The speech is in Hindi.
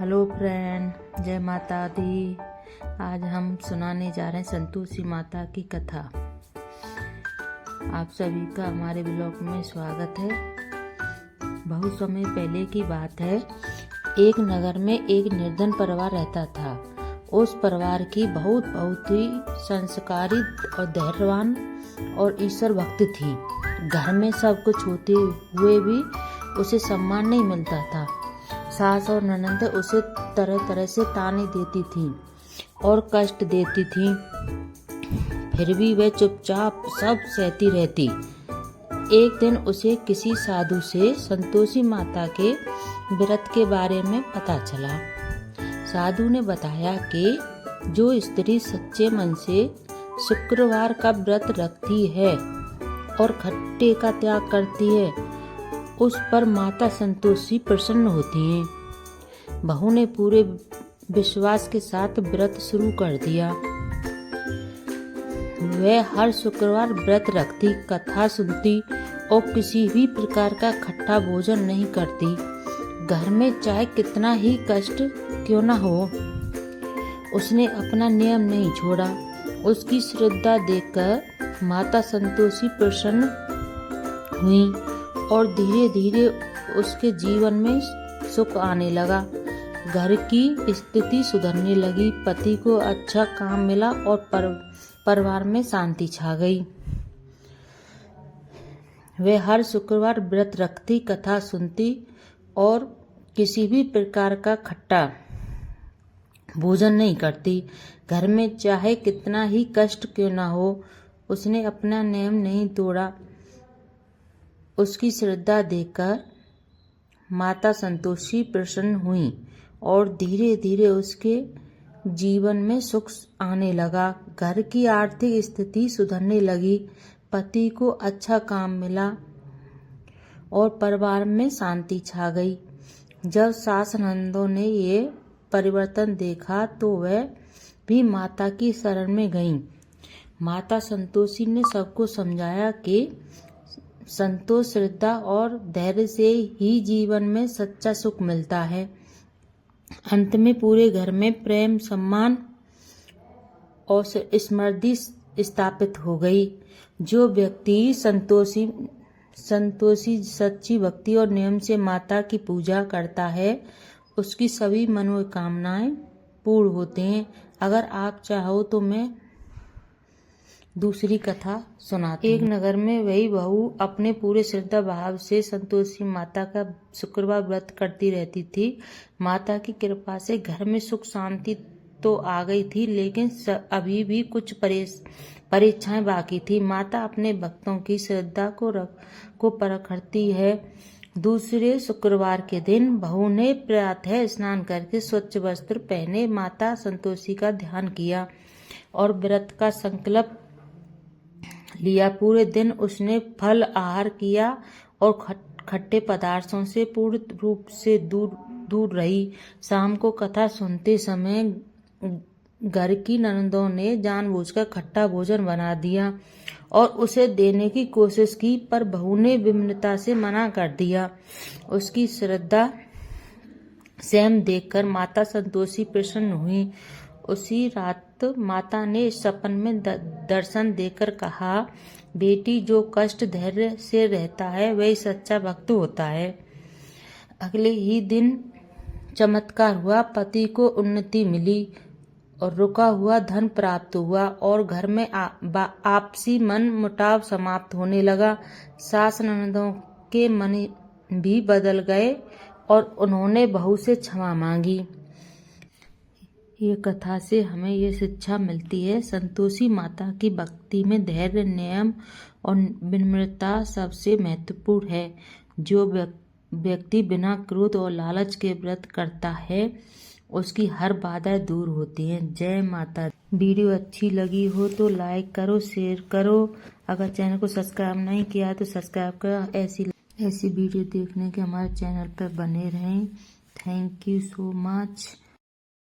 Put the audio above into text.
हेलो फ्रेंड, जय माता दी। आज हम सुनाने जा रहे हैं संतोषी माता की कथा। आप सभी का हमारे ब्लॉग में स्वागत है। बहुत समय पहले की बात है। एक नगर में एक निर्धन परिवार रहता था। उस परिवार की बहुत ही संस्कारी और धैर्यवान और ईश्वर भक्त थी। घर में सब कुछ होते हुए भी उसे सम्मान नहीं मिलता था। सास और ननद उसे तरह तरह से ताने देती थी और कष्ट देती थी, फिर भी वह चुपचाप सब सहती रहती। एक दिन उसे किसी साधु से संतोषी माता के व्रत के बारे में पता चला। साधु ने बताया कि जो स्त्री सच्चे मन से शुक्रवार का व्रत रखती है और खट्टे का त्याग करती है, उस पर माता संतोषी प्रसन्न होती हैं। बहू ने पूरे विश्वास के साथ व्रत शुरू कर दिया। वह हर शुक्रवार व्रत रखती, कथा सुनती और किसी भी प्रकार का खट्टा भोजन नहीं करती। घर में चाहे कितना ही कष्ट क्यों न हो, उसने अपना नियम नहीं छोड़ा। उसकी श्रद्धा देखकर माता संतोषी प्रसन्न हुई और धीरे धीरे उसके जीवन में सुख आने लगा। घर की स्थिति सुधरने लगी, पति को अच्छा काम मिला और परिवार में शांति छा गई। वह हर शुक्रवार व्रत रखती, कथा सुनती और किसी भी प्रकार का खट्टा भोजन नहीं करती। घर में चाहे कितना ही कष्ट क्यों न हो, उसने अपना नियम नहीं तोड़ा। उसकी श्रद्धा देखकर माता संतोषी प्रसन्न हुई और धीरे धीरे उसके जीवन में सुख आने लगा। घर की आर्थिक स्थिति सुधरने लगी, पति को अच्छा काम मिला और परिवार में शांति छा गई। जब सास ननदों ने ये परिवर्तन देखा तो वह भी माता की शरण में गईं। माता संतोषी ने सबको समझाया कि संतोष, श्रद्धा और धैर्य से ही जीवन में सच्चा सुख मिलता है। अंत में पूरे घर में प्रेम, सम्मान और समृद्धि स्थापित हो गई। जो व्यक्ति संतोषी सच्ची भक्ति और नियम से माता की पूजा करता है, उसकी सभी मनोकामनाएं पूर्ण होते हैं। अगर आप चाहो तो मैं दूसरी कथा सुनाती हूँ। एक नगर में वही बहू अपने पूरे श्रद्धा भाव से संतोषी माता का शुक्रवार व्रत करती रहती थी। माता की कृपा से घर में सुख शांति तो आ गई थी, लेकिन अभी भी कुछ परीक्षाएं बाकी थी। माता अपने भक्तों की श्रद्धा को परखती है। दूसरे शुक्रवार के दिन बहू ने प्रातः स्नान करके स्वच्छ वस्त्र पहने माता संतोषी का ध्यान किया और व्रत का संकल्प लिया। पूरे दिन उसने फल आहार किया और खट्टे पदार्थों से पूर्ण रूप से दूर रही। शाम को कथा सुनते समय घर की ननदों ने जानबूझकर खट्टा भोजन बना दिया और उसे देने की कोशिश की, पर बहू ने विनम्रता से मना कर दिया। उसकी श्रद्धा संयम देखकर माता संतोषी प्रसन्न हुई। उसी रात माता ने सपन में दर्शन देकर कहा, बेटी, जो कष्ट धैर्य से रहता है वही सच्चा भक्त होता है। अगले ही दिन चमत्कार हुआ। पति को उन्नति मिली और रुका हुआ धन प्राप्त हुआ और घर में आपसी मन मुटाव समाप्त होने लगा। सास ननदों के मन भी बदल गए और उन्होंने बहू से क्षमा मांगी। ये कथा से हमें ये शिक्षा मिलती है, संतोषी माता की भक्ति में धैर्य, नियम और विनम्रता सबसे महत्वपूर्ण है। जो व्यक्ति बिना क्रोध और लालच के व्रत करता है, उसकी हर बाधाएं दूर होती हैं। जय माता। वीडियो अच्छी लगी हो तो लाइक करो, शेयर करो। अगर चैनल को सब्सक्राइब नहीं किया तो सब्सक्राइब करो। ऐसी वीडियो देखने के हमारे चैनल पर बने रहें। Thank you so much.